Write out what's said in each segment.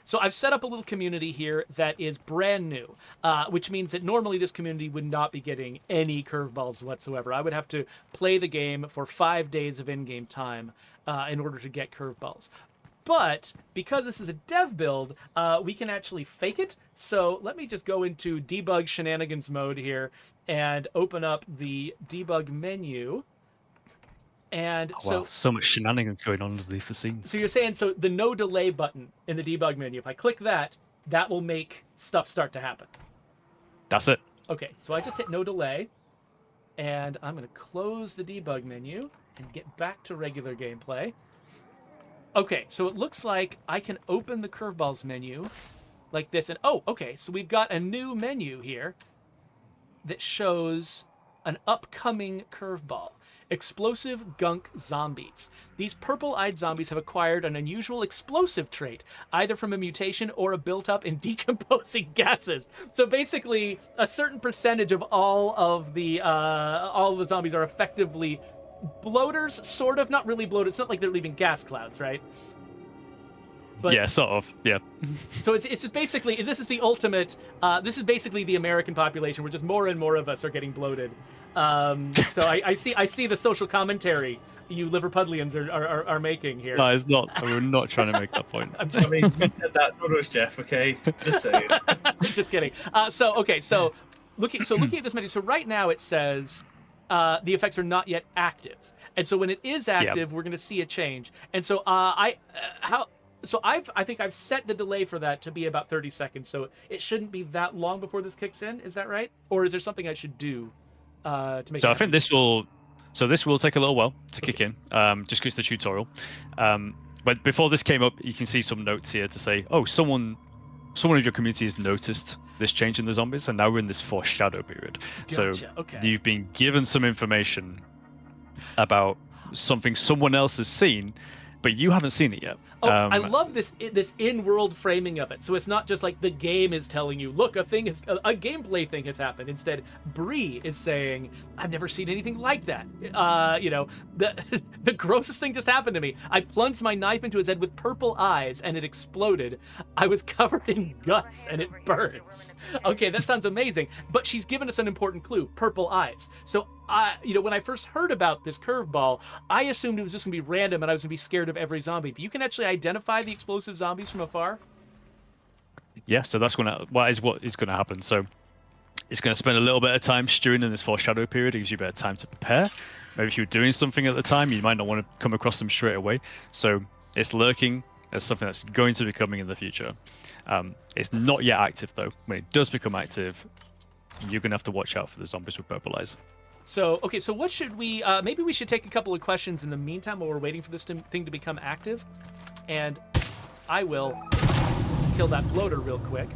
So I've set up a little community here that is brand new, which means that normally this community would not be getting any curveballs whatsoever. I would have to play the game for 5 days of in-game time in order to get curveballs. But because this is a dev build, we can actually fake it. So let me just go into debug shenanigans mode here and open up the debug menu. And so much shenanigans going on underneath the scenes. So you're saying, so the no delay button in the debug menu, if I click that, that will make stuff start to happen. That's it. Okay, so I just hit no delay, and I'm going to close the debug menu and get back to regular gameplay. Okay, so it looks like I can open the curveballs menu like this, and oh, okay, so we've got a new menu here that shows an upcoming curveball. Explosive gunk zombies. These purple-eyed zombies have acquired an unusual explosive trait, either from a mutation or a built-up in decomposing gases. So basically, a certain percentage of all of the zombies are effectively bloaters, sort of. Not really bloaters. It's not like they're leaving gas clouds, right? But, yeah, sort of. Yeah. So it's just basically, this is the ultimate. This is basically the American population, where just more and more of us are getting bloated. So I see the social commentary you Liverpudlians are making here. No, it's not. We're not trying to make that point. I mean, you said that, not us, Jeff. Okay, just saying. Just kidding. So looking at this menu. So right now it says the effects are not yet active, and so when it is active, we're going to see a change. And so I think I've set the delay for that to be about 30 seconds, so it shouldn't be that long before this kicks in. Is that right? Or is there something I should do to make? So I think this will take a little while to kick in, just because it's the tutorial. But before this came up, you can see some notes here to say, oh, someone of your community has noticed this change in the zombies, and now we're in this foreshadow period. Gotcha. So okay. You've been given some information about something someone else has seen, but you haven't seen it yet. Oh, I love this in-world framing of it. So it's not just like the game is telling you, look, a gameplay thing has happened. Instead, Bree is saying, I've never seen anything like that. The grossest thing just happened to me. I plunged my knife into his head with purple eyes, and it exploded. I was covered in guts, and it burns. Okay, that sounds amazing. But she's given us an important clue: purple eyes. So, when I first heard about this curveball, I assumed it was just going to be random, and I was going to be scared of every zombie. But you can actually identify the explosive zombies from afar? Yeah, so that's what is going to happen. So it's going to spend a little bit of time stewing in this foreshadow period. It gives you a bit of time to prepare. Maybe if you're doing something at the time, you might not want to come across them straight away. So it's lurking as something that's going to be coming in the future. It's not yet active, though. When it does become active, you're going to have to watch out for the zombies with purple eyes. So, okay, so what should we... maybe we should take a couple of questions in the meantime while we're waiting for this thing to become active. And I will kill that bloater real quick.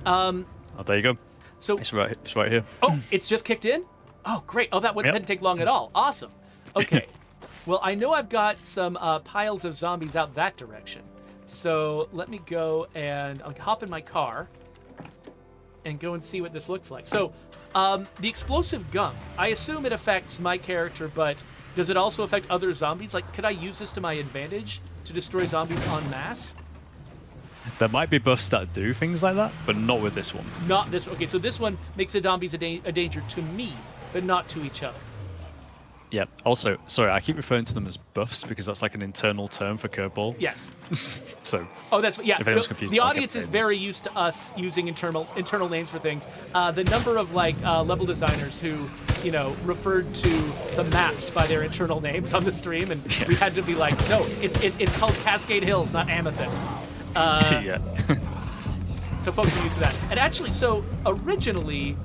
Oh, there you go. So it's right here. Oh, it's just kicked in? Oh, great. Oh, that didn't take long at all. Awesome. Okay. Well, I know I've got some piles of zombies out that direction. So let me go and I'll hop in my car and go and see what this looks like. So the explosive gunk, I assume it affects my character, but does it also affect other zombies? Like, could I use this to my advantage to destroy zombies en masse? There might be buffs that do things like that, but not with this one. Not this. Okay, so this one makes the zombies a danger to me, but not to each other. Yeah. Also, sorry, I keep referring to them as buffs because that's like an internal term for Curveball. Yes. So. Oh, that's yeah. If anyone's confused, the audience is very used to us using internal names for things. The number of level designers who referred to the maps by their internal names on the stream, and we had to be like, no, it's called Cascade Hills, not Amethyst. Yeah. So folks are used to that. And actually, so originally,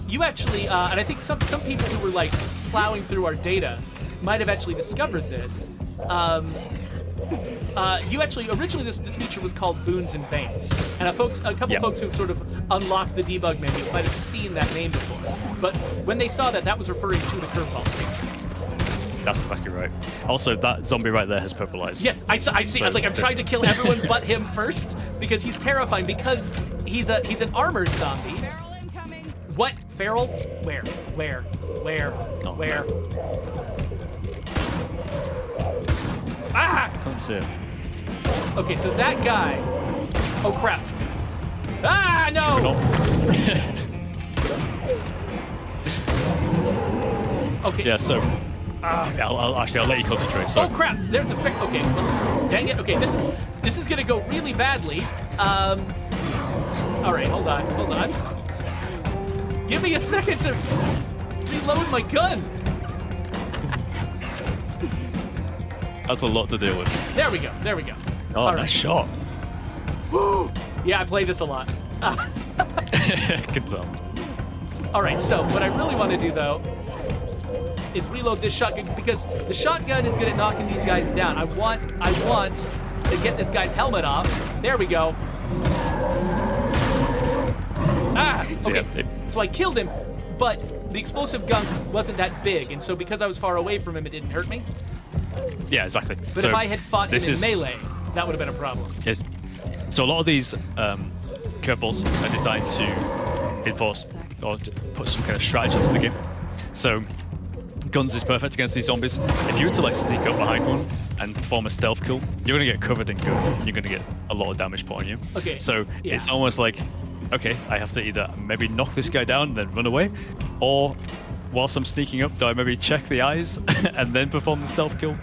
you actually, and I think some people who were plowing through our data might have actually discovered this. You actually, originally this feature was called Boons and Banes. And a couple folks who sort of unlocked the debug menu might have seen that name before. But when they saw that was referring to the Curveball feature. That's exactly right. Also, that zombie right there has purple eyes. Yes, I see. So, I'm trying to kill everyone but him first because he's terrifying. Because he's an armored zombie. Feral incoming. What? Feral? Where? Oh, Where? no. Ah! Can't see him. Okay, so that guy crap! Ah, no! Okay. Yeah, so... yeah, I'll let you concentrate, sorry. Oh crap! There's a fix. Okay, dang it. Okay, this is gonna go really badly. All right, hold on. Give me a second to reload my gun. That's a lot to deal with. There we go. Oh, All nice right. shot. Woo! Yeah, I play this a lot. Good tell. All right, so what I really want to do though is reload this shotgun because the shotgun is good at knocking these guys down. I want to get this guy's helmet off. There we go. Ah, okay. So I killed him, but the explosive gunk wasn't that big, and so because I was far away from him, it didn't hurt me. Yeah, exactly. But so if I had fought him in melee, that would have been a problem. Yes. So a lot of these curveballs are designed to enforce or to put some kind of strategy into the game. So guns is perfect against these zombies. If you were to like sneak up behind one and perform a stealth kill, you're gonna get covered in gun and you're gonna get a lot of damage put on you. Okay. So it's almost like, okay, I have to either maybe knock this guy down and then run away, or whilst I'm sneaking up, do I maybe check the eyes and then perform the stealth kill?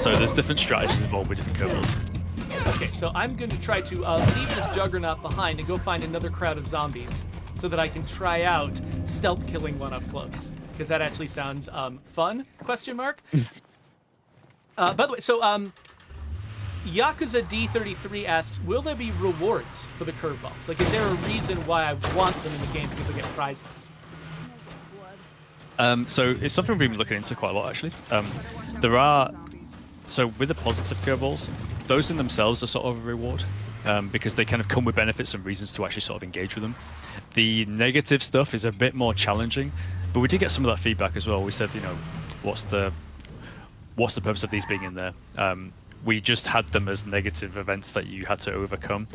So there's different strategies involved with different curveballs. Okay, so I'm going to try to leave this juggernaut behind and go find another crowd of zombies so that I can try out stealth killing one up close, because that actually sounds fun, question mark. By the way, so Yakuza D33 asks, will there be rewards for the curveballs? Like, is there a reason why I want them in the game because I get prizes? So it's something we've been looking into quite a lot, actually. There are... So with the positive curveballs, those in themselves are sort of a reward, because they kind of come with benefits and reasons to actually sort of engage with them. The negative stuff is a bit more challenging, but we did get some of that feedback as well. We said, you know, what's the purpose of these being in there? We just had them as negative events that you had to overcome,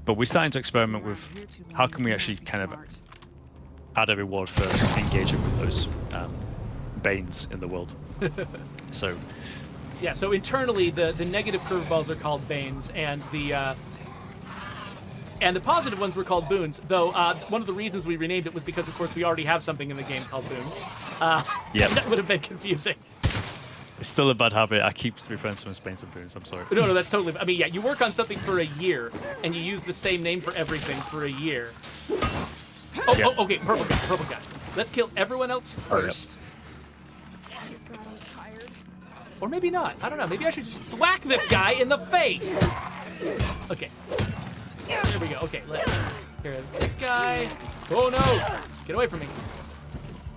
but we're starting to experiment with how can we actually kind of add a reward for engaging with those banes in the world. So. Yeah, so internally, the negative curveballs are called banes, and the positive ones were called boons, though one of the reasons we renamed it was because, of course, we already have something in the game called boons. Yeah. That would have been confusing. It's still a bad habit. I keep referring to them as banes and boons, I'm sorry. No, that's totally... I mean, yeah, you work on something for a year, and you use the same name for everything for a year. Oh, yeah. Okay, purple guy. Let's kill everyone else first. Or maybe not. I don't know. Maybe I should just whack this guy in the face. Okay. There we go. Okay, let's... Here, this guy... Oh, no! Get away from me.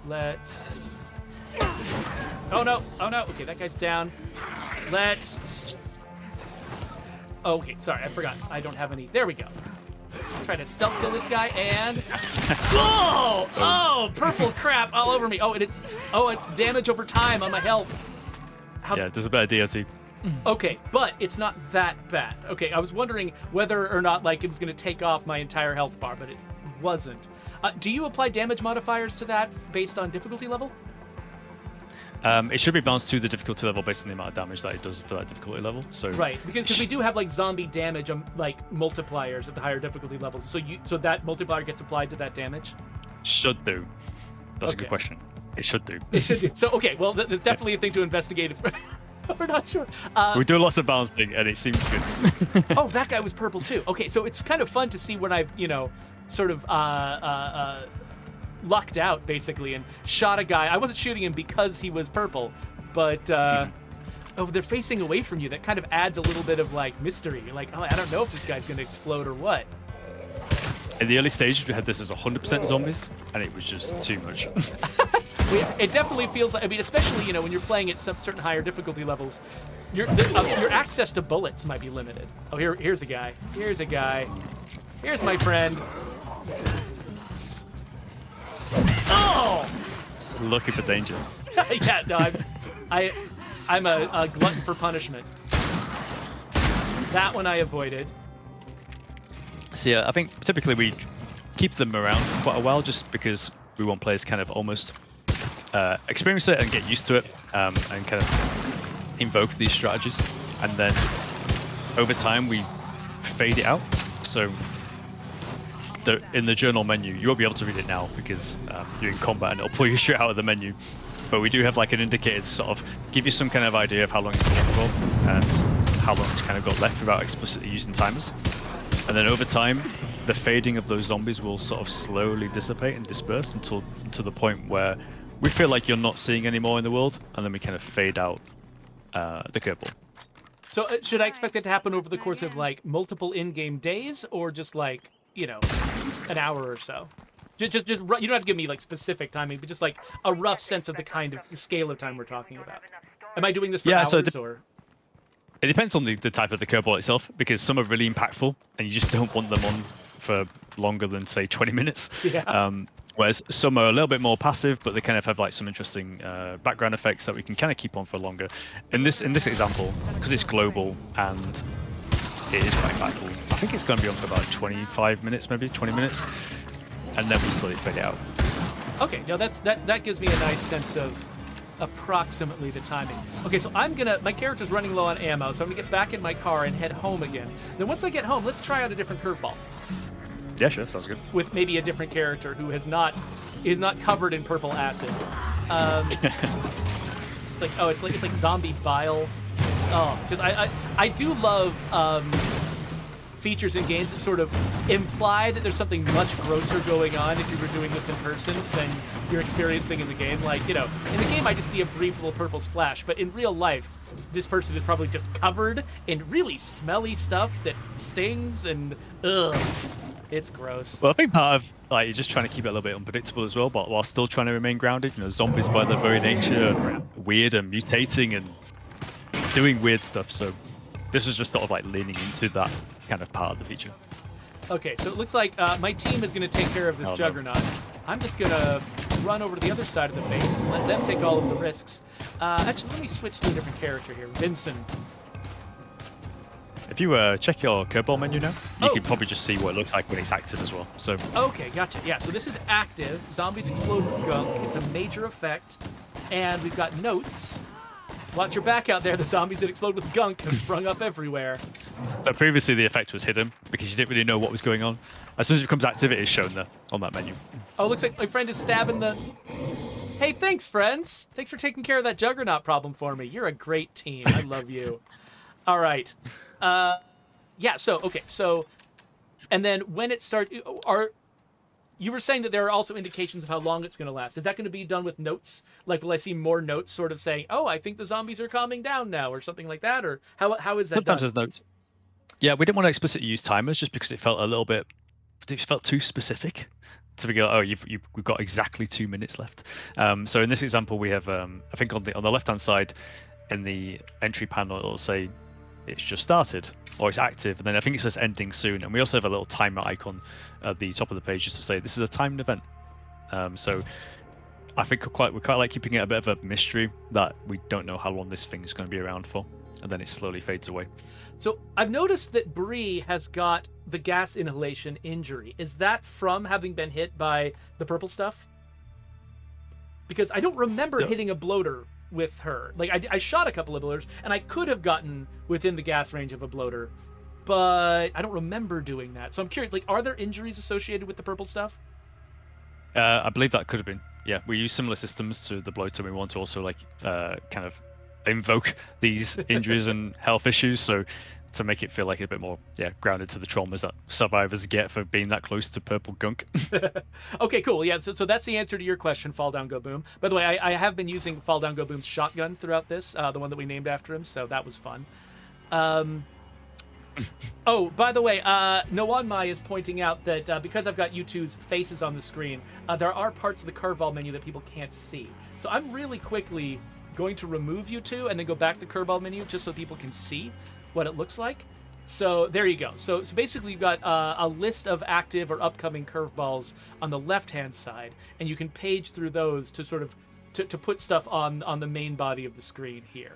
Let's... Oh, no. Okay, that guy's down. Let's... Okay, sorry. I forgot. I don't have any... There we go. Try to stealth kill this guy, and... Oh, purple crap all over me. It's damage over time on my health. Yeah, there's a bit of DOT. Okay, but it's not that bad. Okay, I was wondering whether or not like it was going to take off my entire health bar, but it wasn't. Do you apply damage modifiers to that based on difficulty level? It should be balanced to the difficulty level based on the amount of damage that it does for that difficulty level. So right, because we do have like zombie damage like multipliers at the higher difficulty levels. So that multiplier gets applied to that damage. Should do. That's a good question. It should do. It should do. So, okay, well, that's definitely a thing to investigate. We're not sure. We do lots of balancing, and it seems good. Oh, that guy was purple, too. Okay, so it's kind of fun to see when I've, sort of lucked out, basically, and shot a guy. I wasn't shooting him because he was purple, but, they're facing away from you. That kind of adds a little bit of, like, mystery. You're like, oh, I don't know if this guy's going to explode or what. In the early stages, we had this as 100% zombies, and it was just too much. It definitely feels like, I mean, especially, when you're playing at some certain higher difficulty levels, your access to bullets might be limited. Oh, here's a guy. Here's my friend. Oh! Lucky for danger. Yeah, no, I'm a glutton for punishment. That one I avoided. So yeah, I think typically we keep them around for quite a while just because we want players kind of almost experience it and get used to it, and kind of invoke these strategies, and then over time we fade it out. So in the journal menu, you won't be able to read it now because you're in combat and it'll pull you straight out of the menu. But we do have like an indicator to sort of give you some kind of idea of how long it's been for and how long it's kind of got left without explicitly using timers. And then over time, the fading of those zombies will sort of slowly dissipate and disperse until to the point where we feel like you're not seeing any more in the world, and then we kind of fade out the curveball. So should I expect that to happen over the course of like multiple in-game days, or just like, you know, an hour or so? Just you don't have to give me like specific timing, but just like a rough sense of the kind of scale of time we're talking about. Am I doing this for hours or? It depends on the type of the curveball itself, because some are really impactful and you just don't want them on for longer than say 20 minutes. Yeah. Whereas some are a little bit more passive, but they kind of have like some interesting background effects that we can kind of keep on for longer. In this example, because it's global and it is quite impactful, I think it's going to be on for about 25 minutes, maybe 20 minutes, and then we slowly fade it out. Okay, now that gives me a nice sense of approximately the timing. Okay, so my character's running low on ammo, so I'm gonna get back in my car and head home again. Then once I get home, let's try out a different curveball. Yeah, sure, sounds good. With maybe a different character who is not covered in purple acid. It's like zombie bile. I do love features in games that sort of imply that there's something much grosser going on if you were doing this in person than you're experiencing in the game. Like, you know, in the game I just see a brief little purple splash, but in real life, this person is probably just covered in really smelly stuff that stings and ugh. It's gross. Well, I think part of like you're just trying to keep it a little bit unpredictable as well, but while still trying to remain grounded. You know, zombies by their very nature are weird and mutating and doing weird stuff. So this is just sort of like leaning into that kind of part of the feature. Okay, so it looks like my team is going to take care of this juggernaut. I'm just going to run over to the other side of the base and let them take all of the risks. Actually, let me switch to a different character here. Vincent. If you check your curveball menu now, you can probably just see what it looks like when it's active as well. So okay, gotcha. Yeah, so this is active. Zombies explode with gunk. It's a major effect. And we've got notes. Watch your back out there. The zombies that explode with gunk have sprung up everywhere. So previously the effect was hidden because you didn't really know what was going on. As soon as it becomes active, it is shown there on that menu. Oh, looks like my friend is stabbing the... Hey, thanks, friends. Thanks for taking care of that juggernaut problem for me. You're a great team. I love you. All right. Yeah, so, and then when it starts... You were saying that there are also indications of how long it's going to last. Is that going to be done with notes? Like, will I see more notes sort of saying, oh, I think the zombies are calming down now, or something like that? Or how is that Sometimes done? there's notes. Yeah, we didn't want to explicitly use timers just because it felt a little bit... It felt too specific to figure out, we've got exactly 2 minutes left. So in this example, we have, I think on the left-hand side, in the entry panel, it'll say it's just started or it's active, and then I think it says ending soon, and we also have a little timer icon at the top of the page just to say this is a timed event. So I think we're quite like keeping it a bit of a mystery that we don't know how long this thing is going to be around for, and then it slowly fades away. So I've noticed that Bree has got the gas inhalation injury. Is that from having been hit by the purple stuff? Because I don't remember hitting a bloater with her. Like, I shot a couple of bloaters, and I could have gotten within the gas range of a bloater, but I don't remember doing that. So I'm curious, like, are there injuries associated with the purple stuff? I believe that could have been. Yeah, we use similar systems to the bloater. We want to also like kind of invoke these injuries and health issues, so to make it feel like a bit more grounded to the traumas that survivors get for being that close to purple gunk. Okay, cool. Yeah, so that's the answer to your question, Fall Down Go Boom. By the way, I have been using Fall Down Go Boom's shotgun throughout this, the one that we named after him, so that was fun. Oh, by the way, Noanmai is pointing out that because I've got you two's faces on the screen, there are parts of the Curveball menu that people can't see. So I'm really quickly going to remove you two and then go back to the Curveball menu just so people can see what it looks like. So there you go. So basically you've got a list of active or upcoming curveballs on the left-hand side, and you can page through those to sort of to put stuff on the main body of the screen here.